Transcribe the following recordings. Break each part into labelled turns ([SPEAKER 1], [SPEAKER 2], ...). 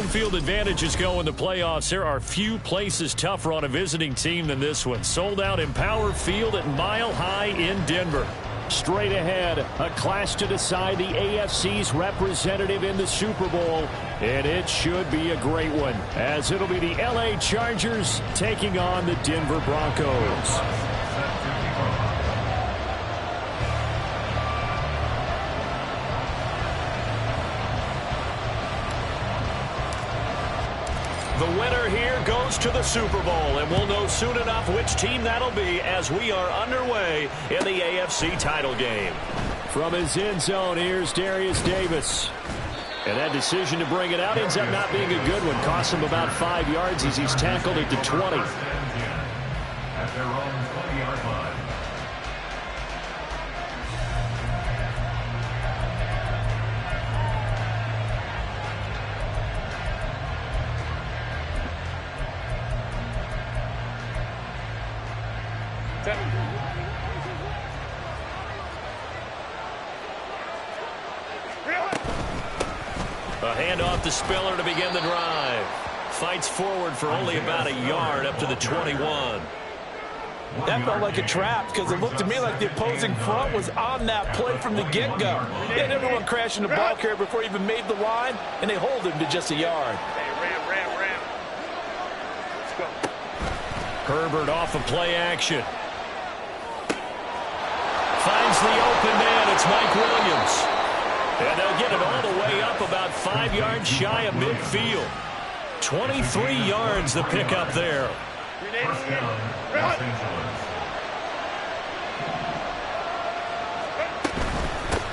[SPEAKER 1] home field advantages go in the playoffs, there are few places tougher on a visiting team than this one. Sold out Empower Field at Mile High in Denver. Straight ahead, a clash to decide the AFC's representative in the Super Bowl. And it should be a great one, as it'll be the LA Chargers taking on the Denver Broncos. The winner here goes to the Super Bowl, and we'll know soon enough which team that'll be as we are underway in the AFC title game. From his end zone, here's Darius Davis. And that decision to bring it out ends up not being a good one. Costs him about 5 yards as he's tackled at the 20. At their own 20-yard line. A handoff to Spiller to begin the drive. Fights forward for only about a yard up to the 21.
[SPEAKER 2] That felt like a trap because it looked to me like the opposing front was on that play from the get-go. They had everyone crashing the ball carrier before he even made the line, and they hold him to just a yard.
[SPEAKER 3] Hey, ram. Let's go.
[SPEAKER 1] Herbert off of play action. Finds the open man. It's Mike Williams. And they'll get it all the way up about 5 yards shy of midfield. 23 yards the pickup there.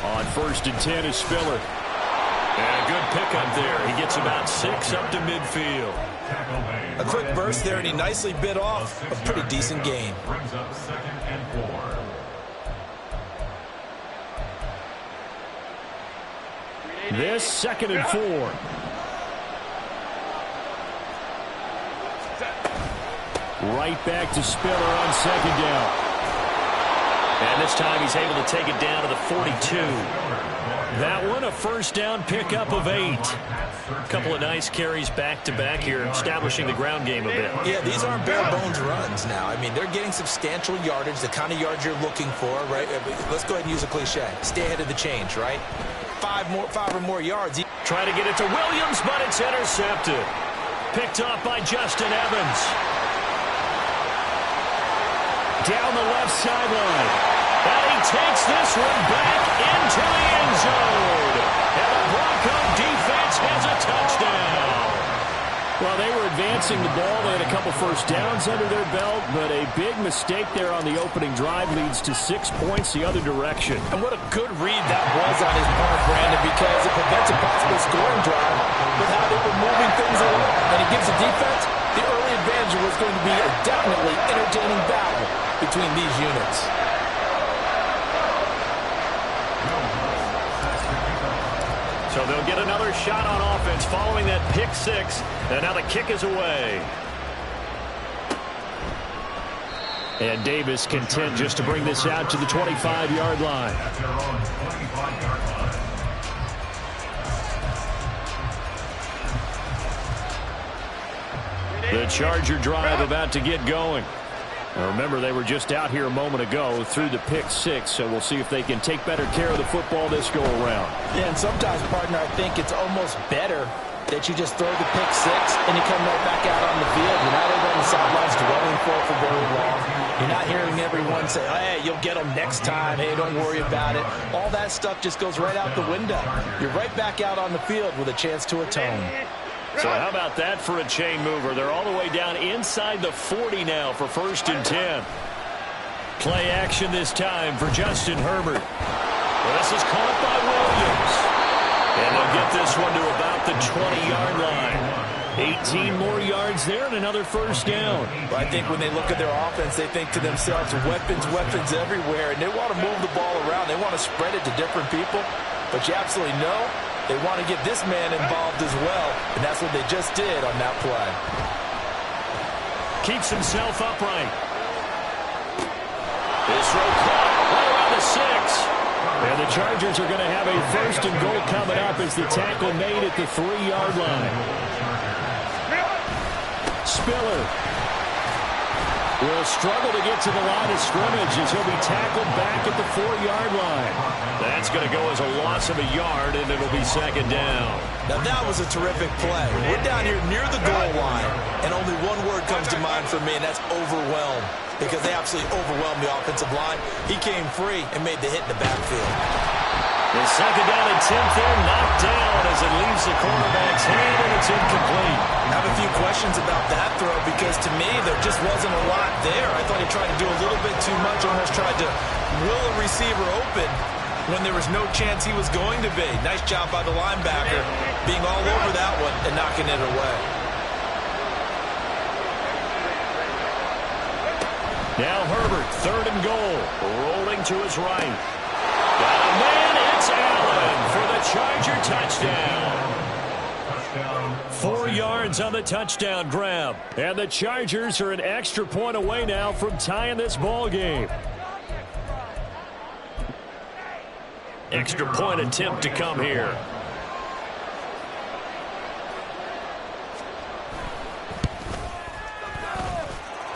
[SPEAKER 1] On 1st and 10 is Spiller. And a good pickup there. He gets about 6 up to midfield.
[SPEAKER 2] A quick burst there, and he nicely bit off a pretty decent gain.
[SPEAKER 4] Brings up 2nd and 4.
[SPEAKER 1] This 2nd and 4. Right back to Spiller on 2nd down. And this time he's able to take it down to the 42. That one a 1st down pickup of 8. A couple of nice carries back-to-back here, establishing the ground game a bit.
[SPEAKER 2] Yeah, these aren't bare-bones runs now. I mean, they're getting substantial yardage, the kind of yards you're looking for, right? Let's go ahead and use a cliche. Stay ahead of the change, right? 5 or more yards.
[SPEAKER 1] Trying to get it to Williams, but it's intercepted. Picked off by Justin Evans. Down the left sideline. And he takes this one back into the end zone. And the Bronco defense has a touchdown. Well, they were advancing the ball. They had a couple 1st downs under their belt, but a big mistake there on the opening drive leads to 6 points the other direction.
[SPEAKER 2] And what a good read that was on his part, Brandon, because it prevents a possible scoring drive with how they were moving things along. And it gives the defense the early advantage. Was going to be a definitely entertaining battle between these units.
[SPEAKER 1] So they'll get another shot on offense following that pick 6. And now the kick is away. And Davis content just to bring this out to the 25-yard line.
[SPEAKER 4] At their own 25-yard line.
[SPEAKER 1] The Charger drive about to get going. Now remember, they were just out here a moment ago through the pick 6, so we'll see if they can take better care of the football this go-around.
[SPEAKER 2] Yeah, and sometimes, partner, I think it's almost better that you just throw the pick 6 and you come right back out on the field. You're not over on the sidelines dwelling for very long. You're not hearing everyone say, hey, you'll get them next time. Hey, don't worry about it. All that stuff just goes right out the window. You're right back out on the field with a chance to atone.
[SPEAKER 1] So how about that for a chain mover? They're all the way down inside the 40 now for 1st and 10. Play action this time for Justin Herbert. Well, this is caught by Williams. And they'll get this one to about the 20-yard line. 18 more yards there and another 1st down.
[SPEAKER 2] Well, I think when they look at their offense, they think to themselves, weapons everywhere. And they want to move the ball around. They want to spread it to different people. But you absolutely know they want to get this man involved as well, and that's what they just did on that play.
[SPEAKER 1] Keeps himself upright. This throw caught right around the 6. And the Chargers are going to have a 1st and goal coming up as the tackle made at the 3-yard line. Spiller will struggle to get to the line of scrimmage as he'll be tackled back at the 4-yard line. That's going to go as a loss of a yard, and it'll be second down.
[SPEAKER 2] Now that was a terrific play. We're down here near the goal line, and only one word comes to mind for me, and that's overwhelmed, because they absolutely overwhelmed the offensive line. He came free and made the hit in the backfield.
[SPEAKER 1] The second down attempt there, knocked down as it leaves the cornerback's hand, and it's incomplete.
[SPEAKER 2] I have a few questions about that throw, because to me there just wasn't a lot there. I thought he tried to do a little bit too much, almost tried to will a receiver open when there was no chance he was going to be. Nice job by the linebacker being all over that one and knocking it away.
[SPEAKER 1] Now Herbert, 3rd and goal, rolling to his right. Got a man, it's Allen for the Charger touchdown. 4 yards on the touchdown grab. And the Chargers are an extra point away now from tying this ball game. Extra point attempt to come here.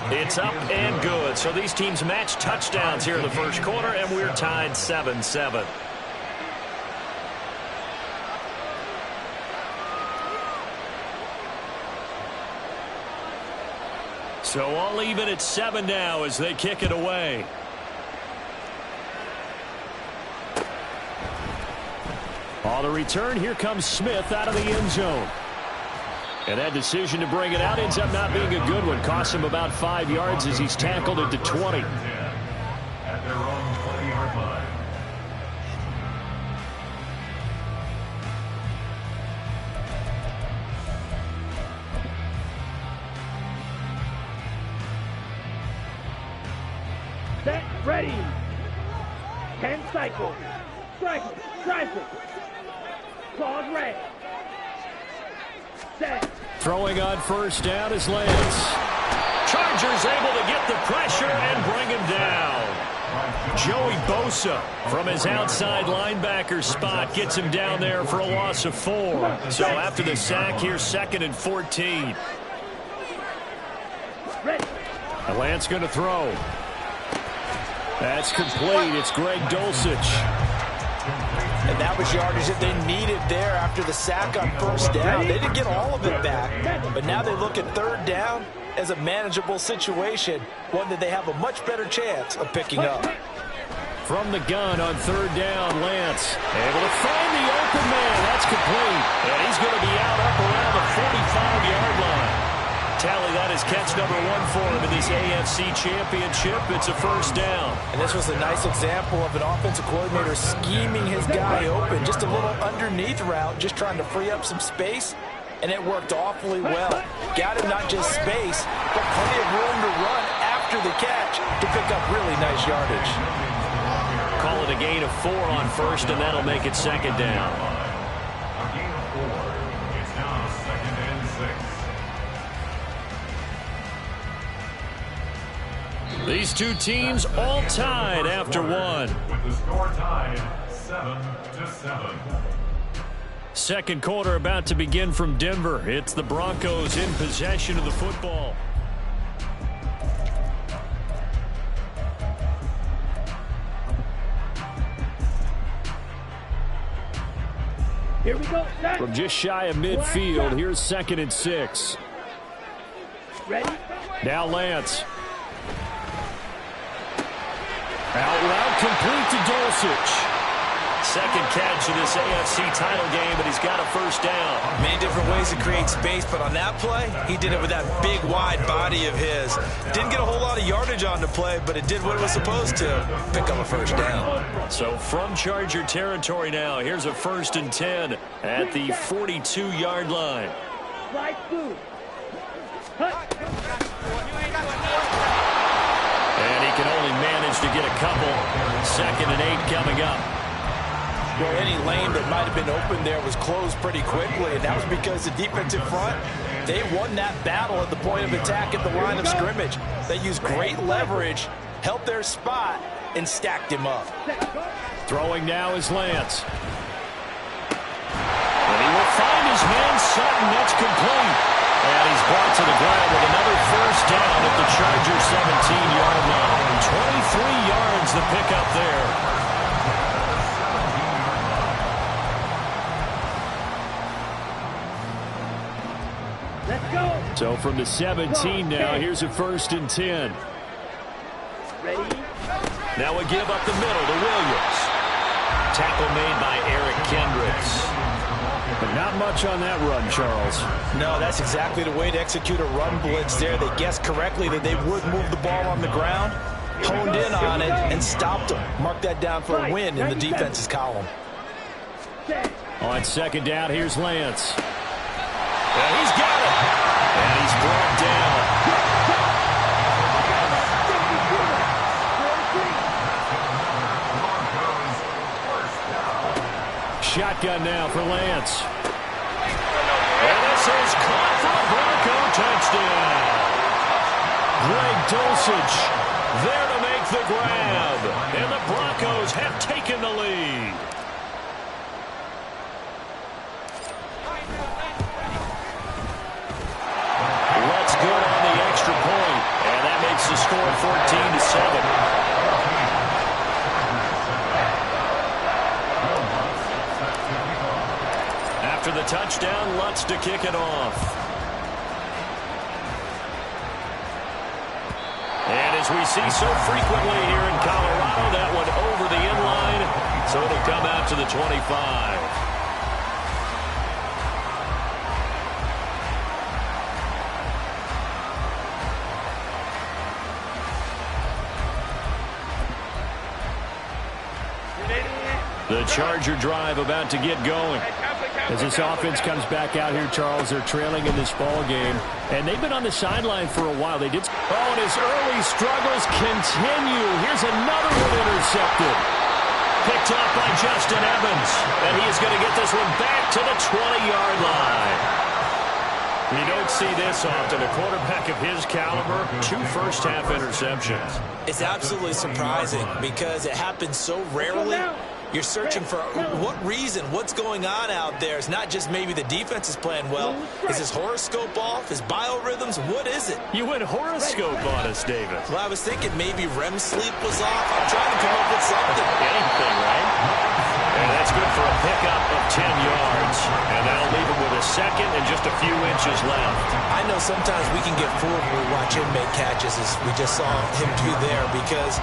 [SPEAKER 1] It's up and good. So these teams match touchdowns here in the first quarter, and we're tied 7-7. So all even at 7 now as they kick it away. On the return, here comes Smith out of the end zone. And that decision to bring it out ends up not being a good one. Costs him about 5 yards as he's tackled at the 20.
[SPEAKER 4] At their own 20-yard line.
[SPEAKER 5] Set, ready. 10 cycles. Striker, striker. Claws red. Set.
[SPEAKER 1] Throwing on first down is Lance. Chargers able to get the pressure and bring him down. Joey Bosa from his outside linebacker spot gets him down there for a loss of 4. So after the sack, here's 2nd and 14. And Lance going to throw. That's complete. It's Greg Dulcich.
[SPEAKER 2] And that was yardage that they needed there after the sack on first down. They didn't get all of it back, but now they look at 3rd down as a manageable situation, one that they have a much better chance of picking up.
[SPEAKER 1] From the gun on 3rd down, Lance able to find the open man. That's complete, and he's going to be out up around the 45-yard line. Tally, that is catch number 1 for him in this AFC Championship. It's a first down.
[SPEAKER 2] And this was a nice example of an offensive coordinator scheming his guy open. Just a little underneath route, just trying to free up some space, and it worked awfully well. Got him not just space, but plenty of room to run after the catch to pick up really nice yardage.
[SPEAKER 1] Call it a gain of 4 on first, and that'll make it 2nd down.
[SPEAKER 4] A gain of 4. It's now 2nd and 6.
[SPEAKER 1] These two teams all tied after 1.
[SPEAKER 4] With the score tied 7-7.
[SPEAKER 1] Second quarter about to begin from Denver. It's the Broncos in possession of the football.
[SPEAKER 5] Here we go. Set.
[SPEAKER 1] From just shy of midfield, here's 2nd and 6.
[SPEAKER 5] Ready.
[SPEAKER 1] Now Lance. Out route complete to Dulcich. Second catch of this AFC title game, but he's got a first down.
[SPEAKER 2] Many different ways to create space, but on that play, he did it with that big, wide body of his. Didn't get a whole lot of yardage on the play, but it did what it was supposed to, pick up a first down.
[SPEAKER 1] So from Charger territory now, here's a 1st and 10 at the 42-yard line.
[SPEAKER 5] Slide through.
[SPEAKER 1] And he can only manage to get a couple. 2nd and 8 coming up.
[SPEAKER 2] Well, any lane that might have been open there was closed pretty quickly, and that was because the defensive front, they won that battle at the point of attack at the line of scrimmage. They used great leverage, held their spot, and stacked him up.
[SPEAKER 1] Throwing now is Lance. And he will find his man, Sutton. That's complete. And he's brought to the ground with a Charger 17-yard line. 23 yards the pickup there.
[SPEAKER 5] Let's go.
[SPEAKER 1] So from the 17 now, here's a 1st and 10.
[SPEAKER 5] Ready?
[SPEAKER 1] Now a give up the middle to Williams. Tackle made by Eric Kendricks. But not much on that run, Charles.
[SPEAKER 2] No, that's exactly the way to execute a run blitz there. They guessed correctly that they would move the ball on the ground, honed in on it, and stopped them. Mark that down for a win in the defense's column.
[SPEAKER 1] On 2nd down, here's Lance. And he's got it. And he's brought down. Shotgun now for Lance. And this is caught for a Bronco touchdown. Greg Dulcich there to make the grab. And the Broncos have taken the lead. Let's go on the extra point. And that makes the score 14-7. After the touchdown, Lutz to kick it off. And as we see so frequently here in Colorado, that one over the inline, so it'll come out to the 25. The Charger drive about to get going. As this offense comes back out here, Charles, they're trailing in this ball game. And they've been on the sideline for a while. They did. Oh, and his early struggles continue. Here's another one intercepted. Picked off by Justin Evans. And he is going to get this one back to the 20-yard line. You don't see this often. A quarterback of his caliber, 2 first-half interceptions.
[SPEAKER 2] It's absolutely surprising because it happens so rarely. You're searching for what reason, what's going on out there. It's not just maybe the defense is playing well. Is his horoscope off? His biorhythms? What is it?
[SPEAKER 1] You went horoscope on us, David.
[SPEAKER 2] Well, I was thinking maybe REM sleep was off. I'm trying to come up with something.
[SPEAKER 1] Anything, right? And that's good for a pickup of 10 yards. And that'll leave him with a 2nd and just a few inches left.
[SPEAKER 2] I know sometimes we can get fooled when we watch him make catches, as we just saw him do there, because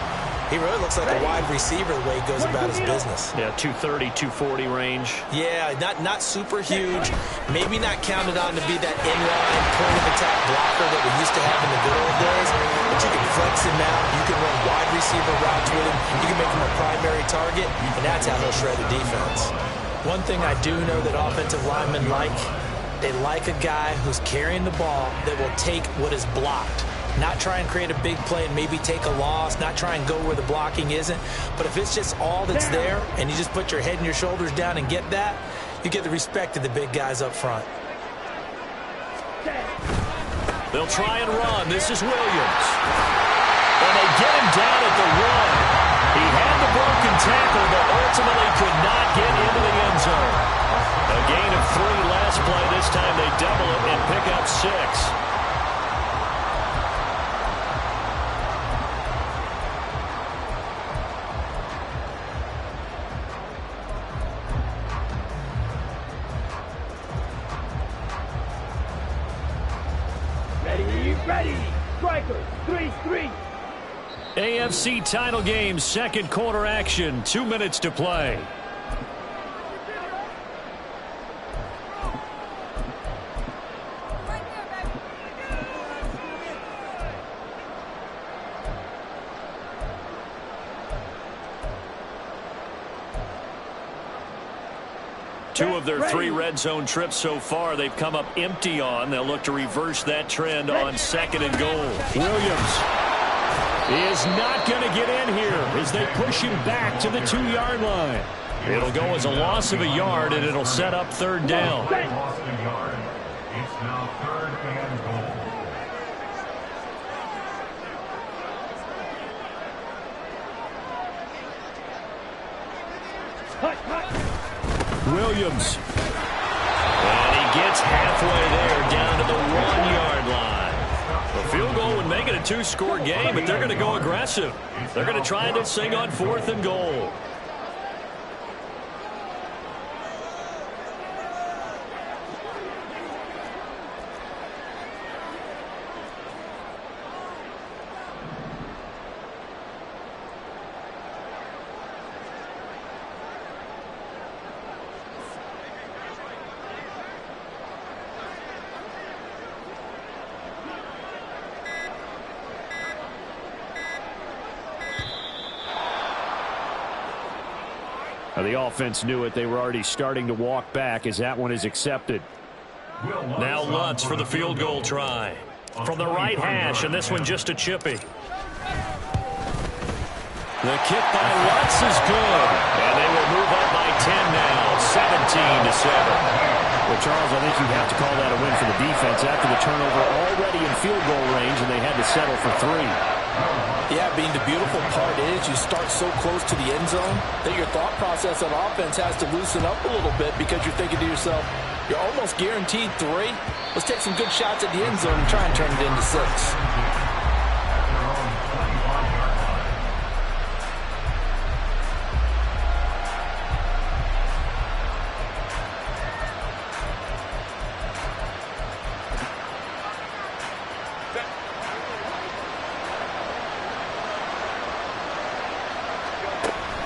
[SPEAKER 2] he really looks like a wide receiver the way he goes about his business.
[SPEAKER 1] Yeah, 230, 240 range.
[SPEAKER 2] Yeah, not super huge. Maybe not counted on to be that inline point-of-attack blocker that we used to have in the good old days. But you can flex him out. You can run wide receiver routes with him. You can make him a primary target, and that's how he'll shred the defense. One thing I do know that offensive linemen like, they like a guy who's carrying the ball that will take what is blocked. Not try and create a big play and maybe take a loss. Not try and go where the blocking isn't. But if it's just all that's there and you just put your head and your shoulders down and get that, you get the respect of the big guys up front.
[SPEAKER 1] They'll try and run. This is Williams. And they get him down at the 1. He had the broken tackle, but ultimately could not get into the end zone. A gain of 3 last play. This time they double it and pick up 6.
[SPEAKER 5] Ready. Strikers. 3-3.
[SPEAKER 1] AFC title game, 2nd quarter action. 2 minutes to play. Two of their 3 red zone trips so far, they've come up empty on. They'll look to reverse that trend on 2nd and goal. Williams is not going to get in here as they push him back to the 2-yard line. It'll go as a loss of a yard, and it'll set up 3rd down.
[SPEAKER 4] Lost a yard. It's now 3rd and goal.
[SPEAKER 1] Williams. And he gets halfway there down to the 1-yard line. A field goal would make it a two-score game, but they're going to go aggressive. They're going to try this thing on 4th and goal. The offense knew it. They were already starting to walk back as that one is accepted. Now Lutz for the field goal try. From the right hash, and this one just a chippy. The kick by Lutz is good. And they will move up by 10 now, 17-7. Well, Charles, I think you have to call that a win for the defense after the turnover already in field goal range, and they had to settle for 3.
[SPEAKER 2] Yeah, being the beautiful part is you start so close to the end zone that your thought process on offense has to loosen up a little bit because you're thinking to yourself, you're almost guaranteed 3. Let's take some good shots at the end zone and try and turn it into 6.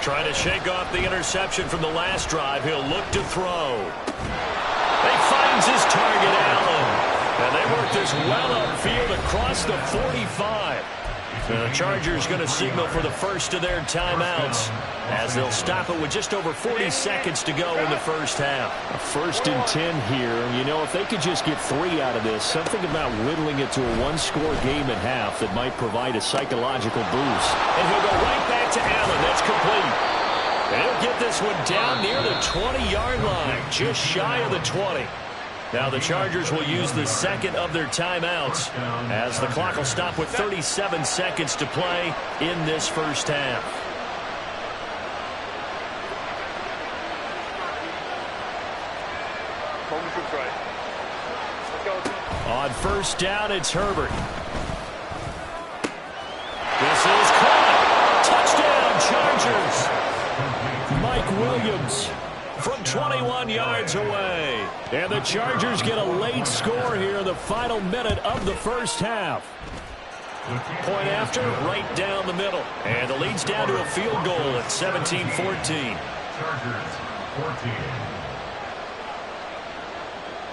[SPEAKER 1] Trying to shake off the interception from the last drive. He'll look to throw. He finds his target, Allen. And they work this well upfield across the 45. And the Chargers going to signal for the first of their timeouts as they'll stop it with just over 40 seconds to go in the first half.
[SPEAKER 6] A 1st and 10 here. You know, if they could just get 3 out of this, something about whittling it to a one-score game at half that might provide a psychological boost.
[SPEAKER 1] And he'll go right back to Allen. That's complete. And he'll get this one down near the 20-yard line, just shy of the 20. Now the Chargers will use the second of their timeouts as the clock will stop with 37 seconds to play in this first half. On first down, it's Herbert. This is caught. Touchdown, Chargers. Mike Williams from 21 yards away. And the Chargers get a late score here in the final minute of the first half. Point after, right down the middle. And the lead's down to a field goal at 17-14.
[SPEAKER 4] Chargers 14.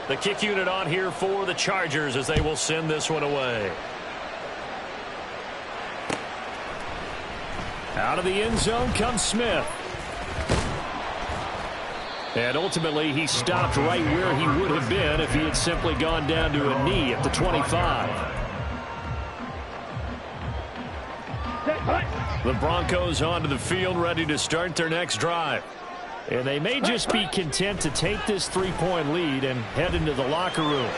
[SPEAKER 1] The kick unit on here for the Chargers as they will send this one away. Out of the end zone comes Smith. And ultimately, he stopped right where he would have been if he had simply gone down to a knee at the 25. The Broncos onto the field, ready to start their next drive. And they may just be content to take this 3-point lead and head into the locker room.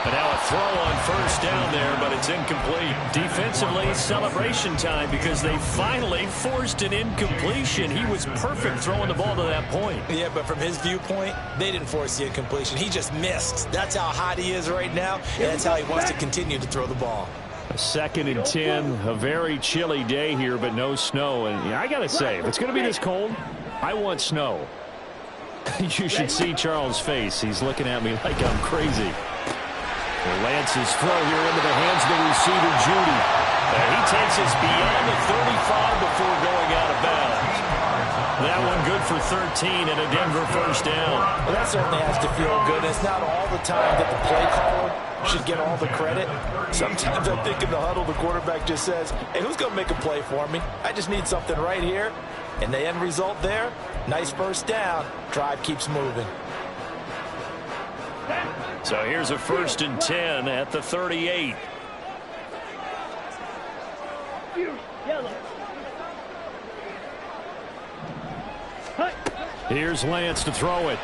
[SPEAKER 1] And now a throw on first down there, but it's incomplete. Defensively, celebration time because they finally forced an incompletion. He was perfect throwing the ball to that point.
[SPEAKER 2] Yeah, but from his viewpoint, they didn't force the incompletion. He just missed. That's how hot he is right now, and that's how he wants to continue to throw the ball.
[SPEAKER 6] A 2nd and 10, a very chilly day here, but no snow. And I got to say, if it's going to be this cold, I want snow. You should see Charles' face. He's looking at me like I'm crazy.
[SPEAKER 1] Lance's throw here into the hands of the receiver, Judy. He takes us beyond the 35 before going out of bounds. That one good for 13 and a Denver first down.
[SPEAKER 2] Well, that certainly has to feel good. It's not all the time that the play caller should get all the credit. Sometimes I think in the huddle, the quarterback just says, hey, who's going to make a play for me? I just need something right here. And the end result there, nice first down. Drive keeps moving.
[SPEAKER 1] So here's a 1st and 10 at the 38. Here's Lance to throw it.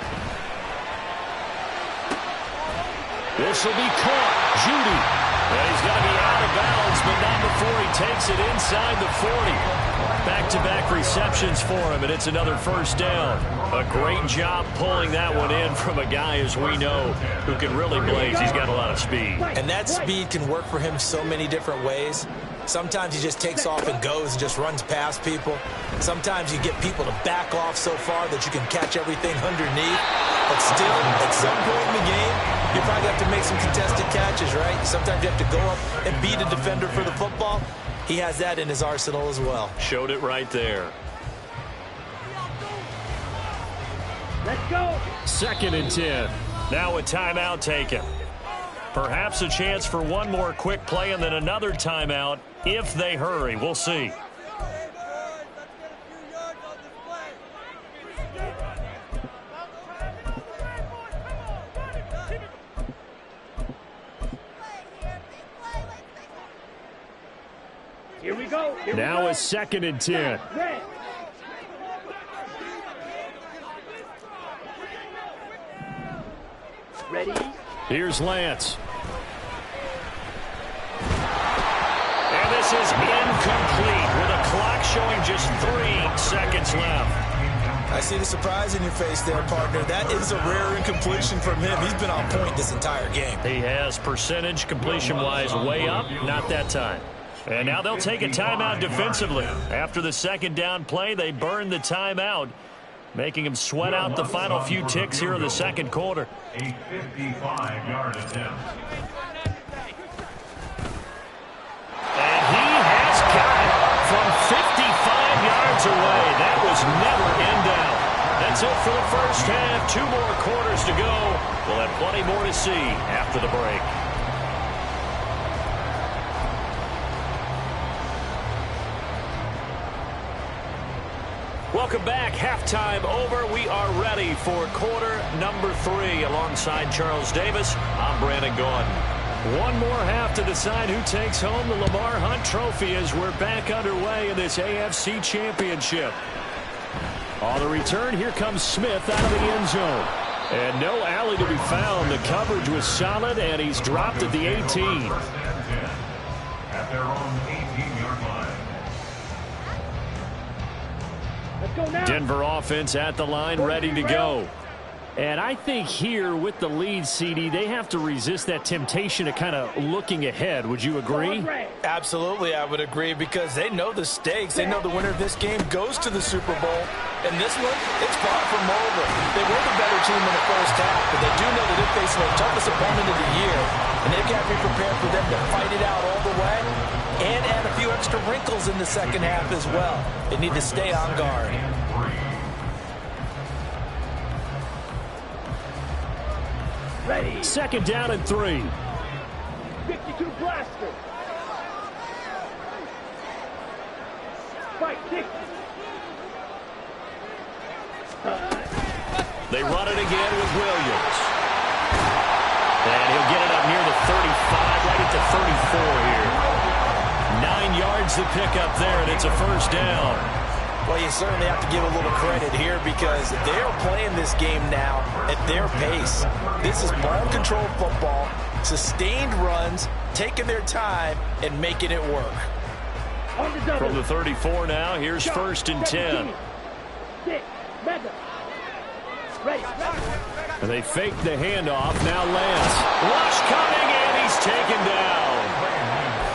[SPEAKER 1] This will be caught. Judy. And he's going to be out of bounds, but not before he takes it inside the 40. Back-to-back receptions for him, and it's another first down. A great job pulling that one in from a guy, as we know, who can really blaze. He's got a lot of speed.
[SPEAKER 2] And that speed can work for him so many different ways. Sometimes he just takes off and goes and just runs past people. Sometimes you get people to back off so far that you can catch everything underneath. But still, at some point in the game, you probably have to make some contested catches, right? Sometimes you have to go up and beat a defender for the football. He has that in his arsenal as well.
[SPEAKER 1] Showed it right there.
[SPEAKER 5] Let's go.
[SPEAKER 1] 2nd and 10. Now a timeout taken. Perhaps a chance for one more quick play and then another timeout if they hurry. We'll see.
[SPEAKER 5] Here we go.
[SPEAKER 1] Now a 2nd and 10.
[SPEAKER 5] Red. Ready?
[SPEAKER 1] Here's Lance. And this is incomplete with a clock showing just 3 seconds left.
[SPEAKER 2] I see the surprise in your face there, partner. That is a rare incompletion from him. He's been on point this entire game.
[SPEAKER 1] He has percentage completion-wise way up, not that time. And now they'll take a timeout defensively. After the 2nd down play, they burn the timeout, making him sweat out the final few ticks here in the 2nd quarter.
[SPEAKER 4] A 55-yard attempt.
[SPEAKER 1] And he has got it from 55 yards away. That was never in doubt. That's it for the first half. 2 more quarters to go. We'll have plenty more to see after the break. Welcome back. Halftime over. We are ready for quarter number 3. Alongside Charles Davis, I'm Brandon Gordon. One more half to decide who takes home the Lamar Hunt Trophy as we're back underway in this AFC Championship. On the return, here comes Smith out of the end zone. And no alley to be found. The coverage was solid, and he's dropped at the 18.
[SPEAKER 4] First and 10 at their own 18-yard line.
[SPEAKER 5] Let's go now.
[SPEAKER 1] Denver offense at the line, ready to go. And I think here with the lead, CD, they have to resist that temptation of kind of looking ahead. Would you agree?
[SPEAKER 2] Absolutely, I would agree, because they know the stakes. They know the winner of this game goes to the Super Bowl. And this one, it's far from over. They were the better team in the first half, but they do know that they're facing their toughest opponent of the year. And they've got to be prepared for them to fight it out all the way and add a few extra wrinkles in the second half as well. They need to stay on guard.
[SPEAKER 5] Ready.
[SPEAKER 1] 2nd down and 3.
[SPEAKER 5] 52 blaster. Fight 6.
[SPEAKER 1] They run it again with Williams. And he'll get it up near the 35, right at the 34 here. 9 yards to pick up there, and it's a first down.
[SPEAKER 2] Well, you certainly have to give a little credit here, because they're playing this game now at their pace. This is ball control football, sustained runs, taking their time, and making it work.
[SPEAKER 1] From the 34 now, here's 1st and 10.
[SPEAKER 5] 6. Madden. Ready.
[SPEAKER 1] And they fake the handoff. Now Lance. Rush coming, and he's taken down.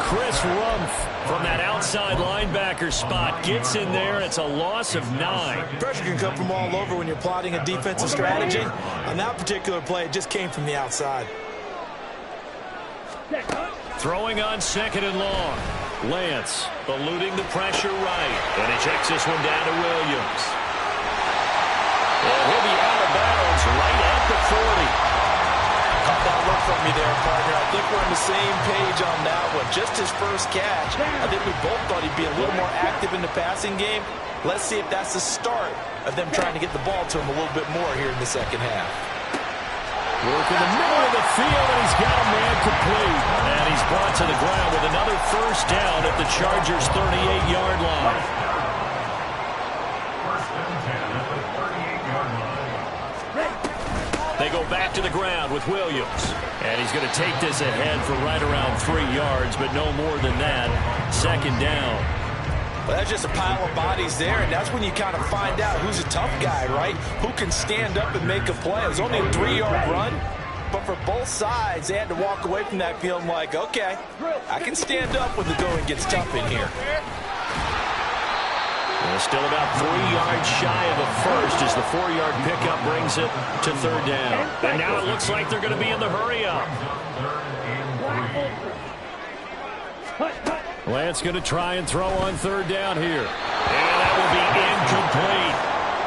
[SPEAKER 1] Chris Rumph from that outside linebacker spot gets in there. It's a loss of 9.
[SPEAKER 2] Pressure can come from all over when you're plotting a defensive strategy. On that particular play, it just came from the outside.
[SPEAKER 1] Throwing on 2nd and long. Lance eluding the pressure right. And he checks this one down to Williams. And he'll be out of bounds right at the 40.
[SPEAKER 2] Caught that look from me there, partner. I think we're on the same page on that one. Just his first catch. I think we both thought he'd be a little more active in the passing game. Let's see if that's the start of them trying to get the ball to him a little bit more here in the second half.
[SPEAKER 1] Work in the middle of the field, and he's got a man complete. And he's brought to the ground with another first down at the Chargers' 38-yard line.
[SPEAKER 4] First and 10 at the 38-yard line.
[SPEAKER 1] They go back to the ground with Williams. And he's going to take this ahead for right around 3 yards, but no more than that. Second down.
[SPEAKER 2] Well, that's just a pile of bodies there, and that's when you kind of find out who's a tough guy, right? Who can stand up and make a play. It was only a 3-yard run, but for both sides, they had to walk away from that feeling like, okay, I can stand up when the going gets tough in here.
[SPEAKER 1] Well, still about 3 yards shy of a first as the 4-yard pickup brings it to third down. And now it looks like they're going to be in the hurry-up. Lance going to try and throw on third down here. And that will be incomplete.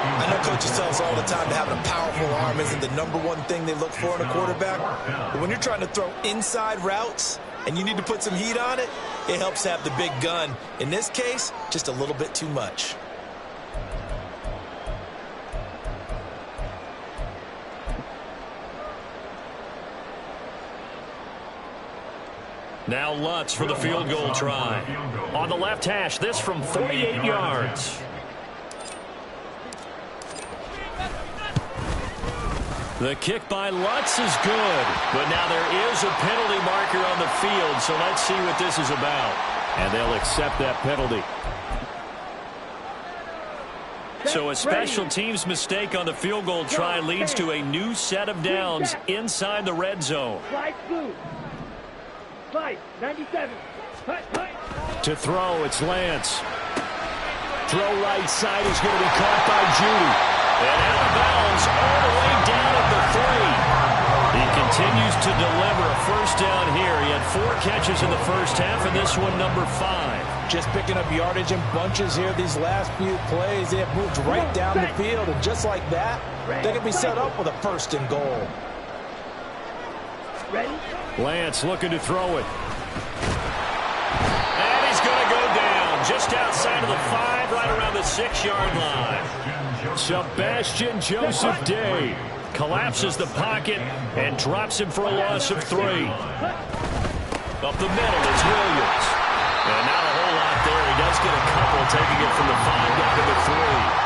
[SPEAKER 2] I know coaches tell us all the time that having a powerful arm isn't the #1 thing they look for in a quarterback. But when you're trying to throw inside routes and you need to put some heat on it, it helps to have the big gun. In this case, just a little bit too much.
[SPEAKER 1] Now Lutz for the field goal try. On the left hash, this from 48 yards. The kick by Lutz is good, but now there is a penalty marker on the field, so let's see what this is about. And they'll accept that penalty. So a special teams mistake on the field goal try leads to a new set of downs inside the red zone.
[SPEAKER 5] Slide blue. Slide 97.
[SPEAKER 1] To throw, it's Lance. Throw right side is going to be caught by Judy. And out of bounds all the way down at the 3. He continues to deliver a first down here. He had 4 catches in the first half, and this one number 5.
[SPEAKER 2] Just picking up yardage in bunches here these last few plays. They have moved right down the field, and just like that, they can be set up with a first and goal.
[SPEAKER 5] Ready?
[SPEAKER 1] Lance looking to throw it. And he's going to go down just outside of the 5, right around the 6-yard line. Sebastian Joseph Day collapses the pocket and drops him for a loss of 3. Up the middle is Williams. And not a whole lot there. He does get a couple, taking it from the 5 down to the 3.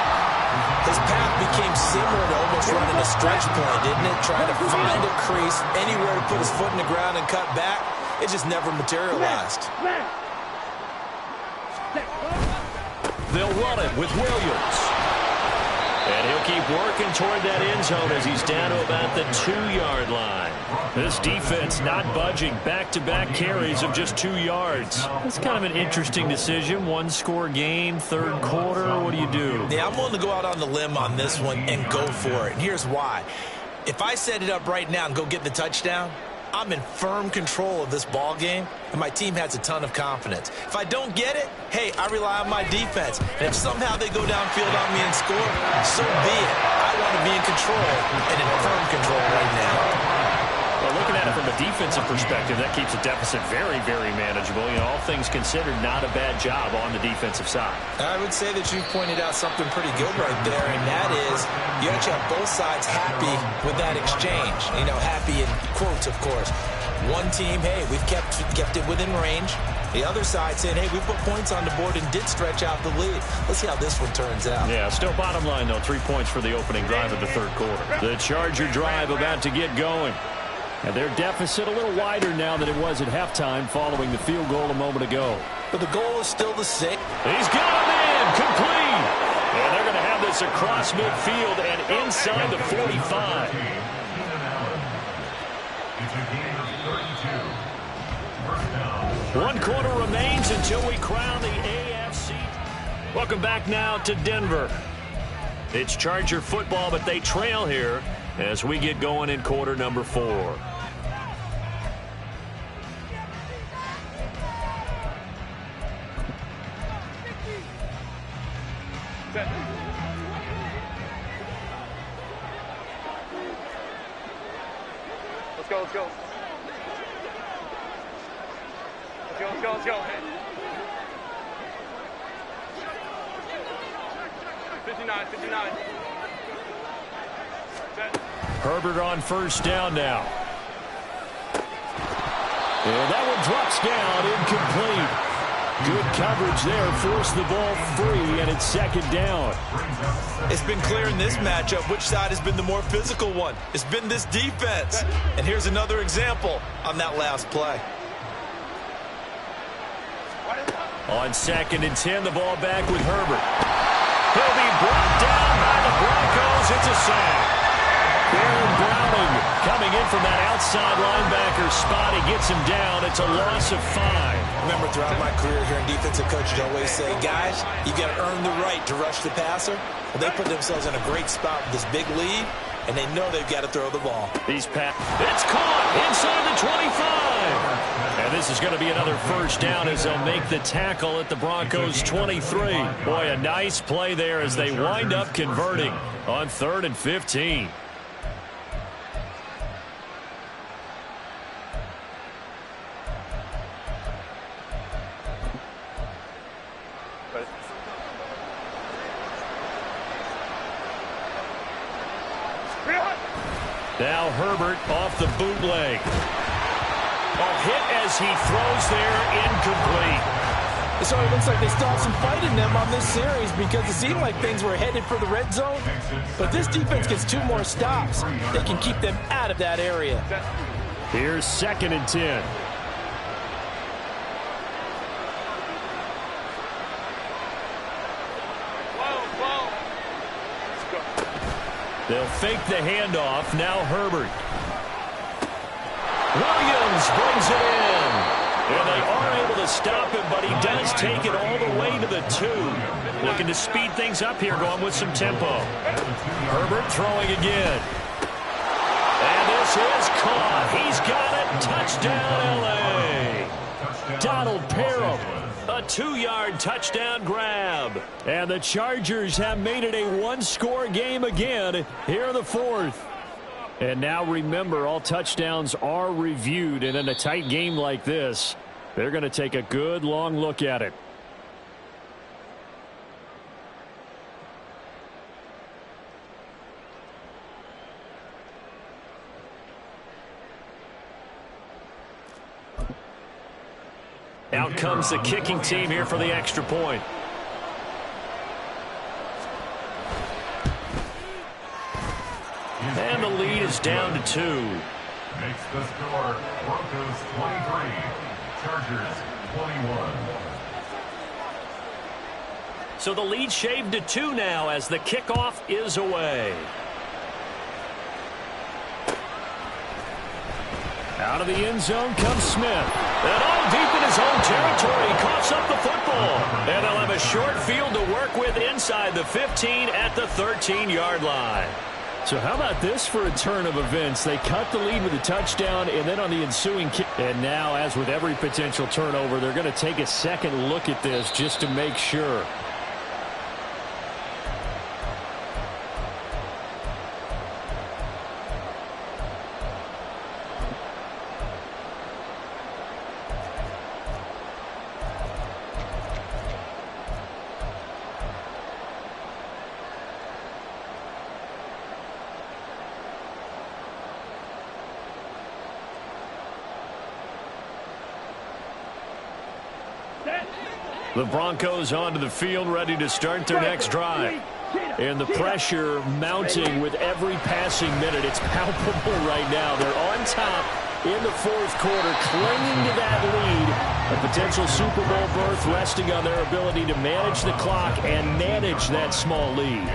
[SPEAKER 2] His path became similar to almost running a stretch play, didn't it? Trying to find a crease, anywhere to put his foot in the ground and cut back. It just never materialized.
[SPEAKER 1] They'll run it with Williams. And he'll keep working toward that end zone as he's down to about the 2-yard line. This defense not budging. Back-to-back carries of just 2 yards. That's kind of an interesting decision. 1-score game, third quarter. What do you do?
[SPEAKER 2] Yeah, I'm willing to go out on the limb on this one and go for it. And here's why. If I set it up right now and go get the touchdown, I'm in firm control of this ball game, and my team has a ton of confidence. If I don't get it, hey, I rely on my defense. And if somehow they go downfield on me and score, so be it. I want to be in control and in firm control right now.
[SPEAKER 1] Well, looking at it from a defensive perspective, that keeps the deficit very, very manageable. You know, all things considered, not a bad job on the defensive side.
[SPEAKER 2] I would say that you pointed out something pretty good right there, and that is you actually have both sides happy with that exchange. You know, happy in quotes, of course. One team, hey, we've kept it within range. The other side saying, hey, we put points on the board and did stretch out the lead. Let's see how this one turns out.
[SPEAKER 1] Yeah, still bottom line, though, 3 points for the opening drive of the third quarter. The Charger drive about to get going. And their deficit a little wider now than it was at halftime following the field goal a moment ago.
[SPEAKER 2] But the goal is still the same.
[SPEAKER 1] He's got him in, complete. And they're going to have this across midfield and inside the 45. One quarter remains until we crown the AFC. Welcome back now to Denver. It's Charger football, but they trail here as we get going in quarter number 4.
[SPEAKER 3] Let's go, let's go. Let's go, let's go, let's go. 59, 59. Set.
[SPEAKER 1] Herbert on first down now. And that one drops down, incomplete. Good coverage there. Forced the ball free, and it's second down.
[SPEAKER 2] It's been clear in this matchup which side has been the more physical one. It's been this defense. And here's another example on that last play.
[SPEAKER 1] On 2nd and 10, the ball back with Herbert. He'll be brought down by the Broncos. It's a sack. Baron Browning coming in from that outside linebacker spot. He gets him down. It's a loss of 5.
[SPEAKER 2] Remember, throughout my career here in defensive coaches, always say, guys, you got to earn the right to rush the passer. Well, they put themselves in a great spot with this big lead, and they know they've got to throw the ball.
[SPEAKER 1] It's caught inside the 25. And this is going to be another first down as they'll make the tackle at the Broncos' 23. Boy, a nice play there as they wind up converting on 3rd and 15. Now Herbert off the bootleg. A hit as he throws there, incomplete.
[SPEAKER 2] So it looks like they still have some fight in them on this series because it seemed like things were headed for the red zone. But this defense gets 2 more stops. They can keep them out of that area.
[SPEAKER 1] Here's 2nd and 10. They'll fake the handoff. Now Herbert. Williams brings it in. And they are able to stop him, but he does take it all the way to the 2. Looking to speed things up here, going with some tempo. Herbert throwing again. And this is caught. He's got it. Touchdown, L.A. Donald Parham. A 2-yard touchdown grab. And the Chargers have made it a 1-score game again here in the 4th. And now remember, all touchdowns are reviewed. And in a tight game like this, they're going to take a good long look at it. Out comes the kicking team here for the extra point. And the lead is down to 2.
[SPEAKER 4] Makes the score Broncos 23, Chargers 21.
[SPEAKER 1] So the lead shaved to 2 now as the kickoff is away. Out of the end zone comes Smith. And all deep in his own territory, he coughs up the football. And they'll have a short field to work with inside the 15 at the 13-yard line. So how about this for a turn of events? They cut the lead with a touchdown, and then on the ensuing kick. And now, as with every potential turnover, they're going to take a second look at this just to make sure. The Broncos onto the field, ready to start their next drive. And the pressure mounting with every passing minute. It's palpable right now. They're on top in the 4th quarter, clinging to that lead. A potential Super Bowl berth resting on their ability to manage the clock and manage that small lead.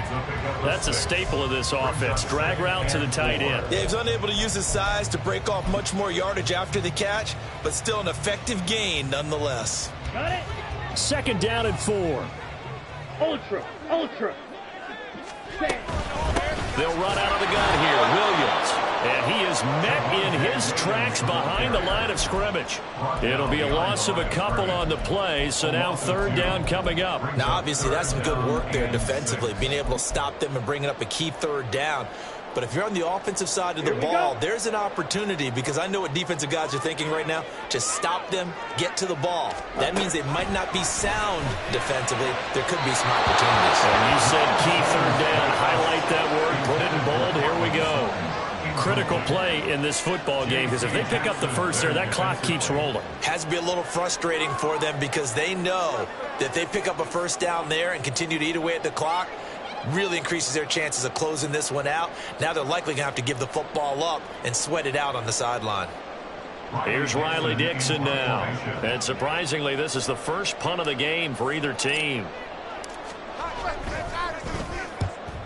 [SPEAKER 1] That's a staple of this offense. Drag route to the tight end.
[SPEAKER 2] Yeah, he's unable to use his size to break off much more yardage after the catch, but still an effective gain nonetheless.
[SPEAKER 5] Got it?
[SPEAKER 1] 2nd down and 4.
[SPEAKER 5] Ultra.
[SPEAKER 1] They'll run out of the gun here. Williams. And he is met in his tracks behind the line of scrimmage. It'll be a loss of a couple on the play, so now 3rd down coming up.
[SPEAKER 2] Now, obviously, that's some good work there defensively, being able to stop them and bringing up a key 3rd down. But if you're on the offensive side of the ball, there's an opportunity, because I know what defensive guys are thinking right now. Just stop them, get to the ball. That means they might not be sound defensively. There could be some opportunities.
[SPEAKER 1] And you said key 3rd down. Highlight that word. Put it in bold. Here we go. critical play in this football game because if they pick up the first there, that clock keeps rolling.
[SPEAKER 2] Has to be a little frustrating for them because they know that if they pick up a first down there and continue to eat away at the clock, really increases their chances of closing this one out. Now they're likely going to have to give the football up and sweat it out on the sideline.
[SPEAKER 1] Here's Riley Dixon now. And surprisingly, this is the first punt of the game for either team.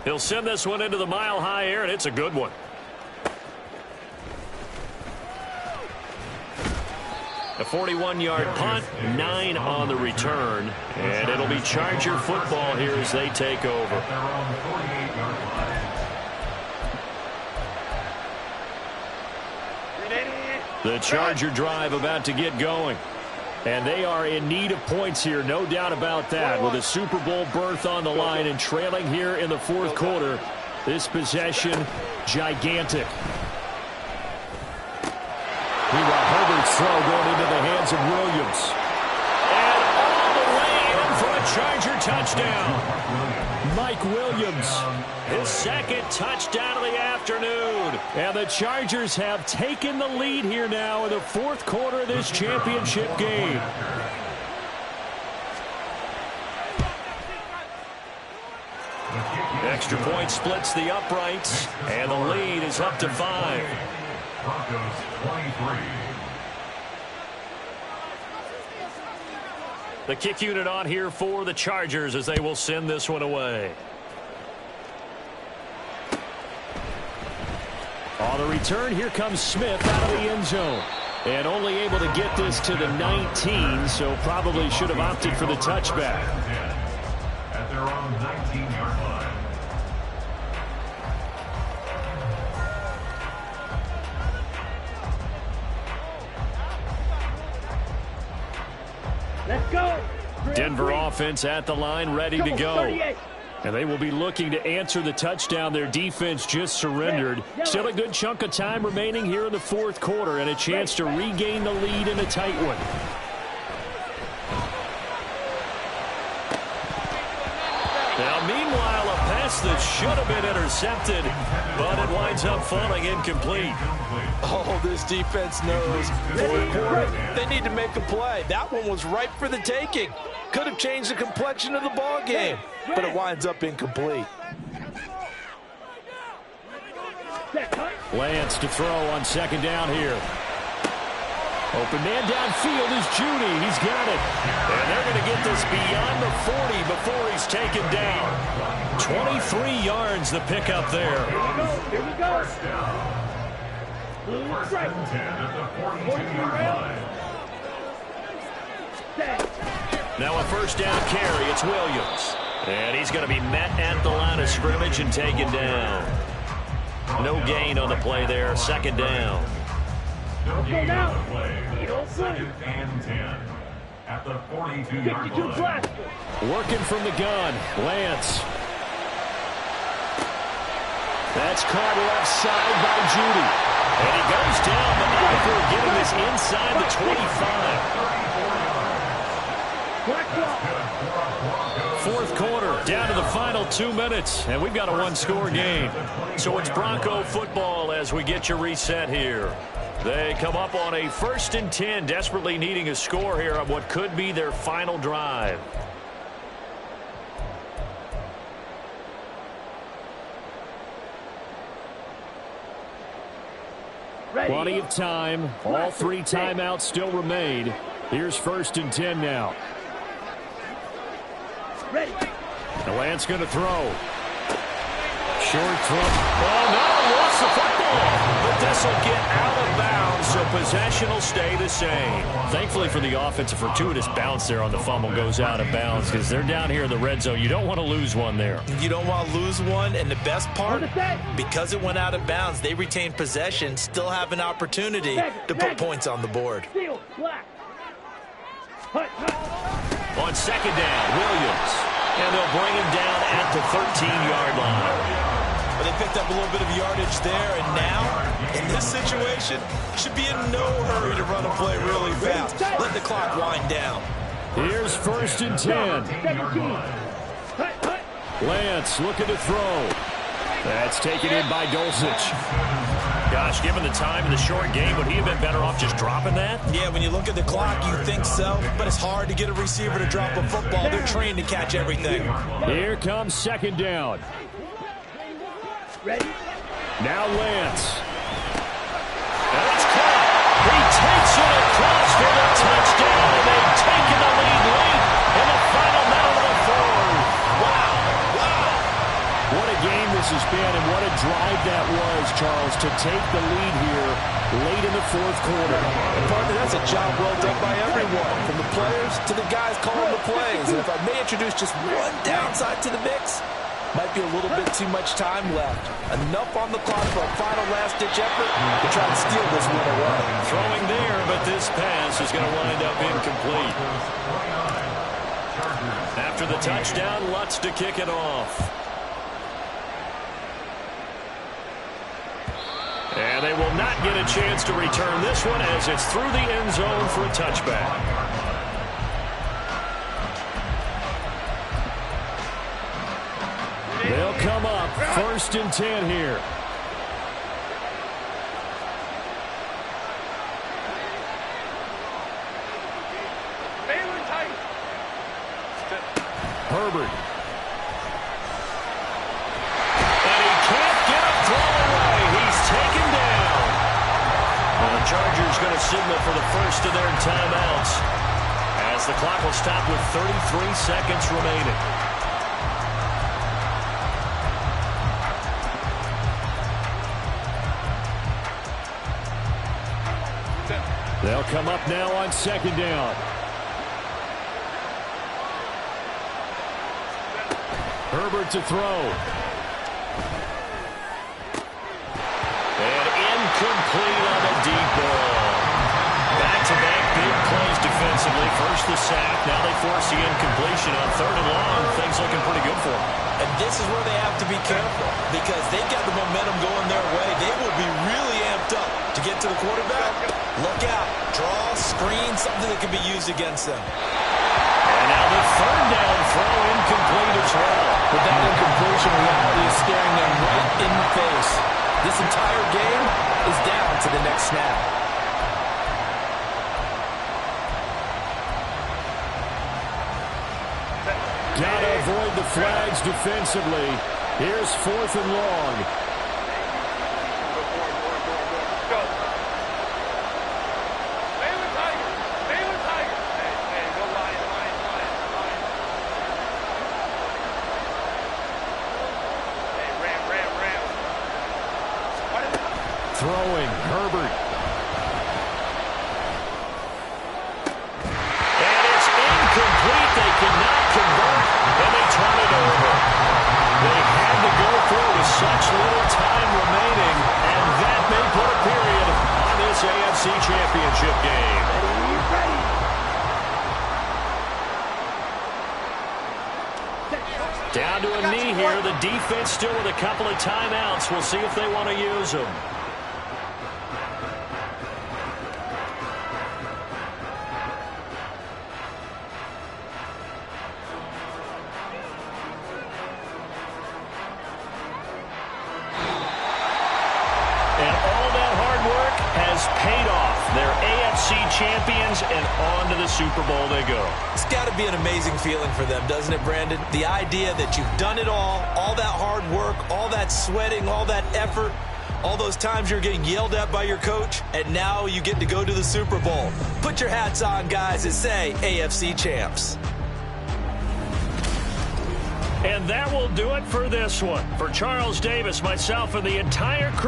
[SPEAKER 1] He'll send this one into the mile-high air, and it's a good one. A 41-yard punt, 9 on the return. And it'll be Charger football here as they take over. The Charger drive about to get going. And they are in need of points here, no doubt about that. With a Super Bowl berth on the line and trailing here in the fourth quarter. This possession, gigantic. Meanwhile, Herbert's throw going into the hands of Williams. And all the way in for a Charger touchdown. Mike Williams, his second touchdown of the afternoon. And the Chargers have taken the lead here now in the fourth quarter of this championship game. Extra point splits the uprights, and the lead is up to 5.
[SPEAKER 4] Broncos 23.
[SPEAKER 1] The kick unit on here for the Chargers as they will send this one away. On the return, here comes Smith out of the end zone. And only able to get this to the 19, so probably should have opted for the touchback.
[SPEAKER 4] At their own 19-yard line.
[SPEAKER 5] Let's go.
[SPEAKER 1] Denver offense at the line, ready to go. And they will be looking to answer the touchdown their defense just surrendered. Still a good chunk of time remaining here in the fourth quarter and a chance to regain the lead in a tight one. Now, meanwhile, a pass that should have been intercepted, but it winds up falling incomplete.
[SPEAKER 2] Oh, this defense knows. Fourth quarter, they need to make a play. That one was ripe for the taking. Could have changed the complexion of the ball game, but it winds up incomplete.
[SPEAKER 1] Lance to throw on second down here. Open man downfield is Judy. He's got it. And they're going to get this beyond the 40 before he's taken down. 23 yards the pickup there.
[SPEAKER 5] Here we go.
[SPEAKER 4] First and 10 at the 42-yard line.
[SPEAKER 1] Now a first down carry. It's Williams. And he's going to be met at the line of scrimmage and taken down. No gain on the play there. Second down.
[SPEAKER 4] No gain on the play. Second and 10 at the 42-yard line.
[SPEAKER 1] Working from the gun. Lance. That's caught left side by Judy. And he goes down, but now they're getting this inside the 25. Fourth quarter, down to the final 2 minutes, and we've got a one-score game. So it's Bronco football as we get you reset here. They come up on a 1st and 10, desperately needing a score here on what could be their final drive. Plenty of time. All 3 timeouts still remain. Here's 1st and 10 now.
[SPEAKER 5] Ready.
[SPEAKER 1] The Lance going to throw. Short throw. Oh, no, lost the football. But this will get out of bounds, so possession will stay the same. Thankfully for the offense, a fortuitous bounce there on the fumble goes out of bounds because they're down here in the red zone. You don't want to lose one there.
[SPEAKER 2] You don't want to lose one, and the best part, because it went out of bounds, they retained possession, still have an opportunity to put points on the board.
[SPEAKER 1] On second down, Williams. And they'll bring him down at the 13-yard line.
[SPEAKER 2] But they picked up a little bit of yardage there, and now, in this situation, should be in no hurry to run a play really fast. Let the clock wind down.
[SPEAKER 1] Here's 1st and 10. Lance looking to throw. That's taken in by Dulcich. Gosh, given the time in the short game, would he have been better off just dropping that?
[SPEAKER 2] Yeah, when you look at the clock, you think so, but it's hard to get a receiver to drop a football. They're trained to catch everything.
[SPEAKER 1] Here comes second down.
[SPEAKER 5] Ready?
[SPEAKER 1] Now Lance. And it's caught. He takes it across for the touchdown, and they've taken the lead late in the final minute of the fourth. Wow. What a game this has been, and what a drive that was, Charles, to take the lead here late in the fourth quarter.
[SPEAKER 2] And partner, that's a job well done by everyone, from the players to the guys calling the plays. And if I may introduce just one downside to the mix, might be a little bit too much time left. Enough on the clock for a final last-ditch effort to try to steal this one away.
[SPEAKER 1] Throwing there, but this pass is going to wind up incomplete. After the touchdown, Lutz to kick it off. And they will not get a chance to return this one as it's through the end zone for a touchback. They'll come up 1st and 10 here. Herbert. And he can't get a throw away. He's taken down. And the Chargers going to signal for the first of their timeouts as the clock will stop with 33 seconds remaining. They'll come up now on second down. Herbert to throw. And incomplete on the deep ball. Back-to-back big plays defensively. First the sack. Now they force the incompletion on 3rd and long. Things looking pretty good for them.
[SPEAKER 2] And this is where they have to be careful because they've got the momentum going their way. They will be really amped up to get to the quarterback. Look out. Draw, screen, something that can be used against them.
[SPEAKER 1] And now the 3rd down throw incomplete as well.
[SPEAKER 2] With that incompletion, reality is staring them right in the face. This entire game is down to the next snap.
[SPEAKER 1] Gotta avoid the flags defensively. Here's 4th and long. Throwing, Herbert. And it's incomplete. They cannot convert, and they turn it over. They had to go for it with such little time remaining, and that may put a period on this AFC Championship game. Down to a knee here. The defense still with a couple of timeouts. We'll see if they want to use them. Paid off. They're AFC champions, and on to the Super Bowl they go.
[SPEAKER 2] It's got to be an amazing feeling for them, doesn't it, Brandon? The idea that you've done it all that hard work, all that sweating, all that effort, all those times you're getting yelled at by your coach, and now you get to go to the Super Bowl. Put your hats on, guys, and say AFC champs.
[SPEAKER 1] And that will do it for this one. For Charles Davis, myself, and the entire crew.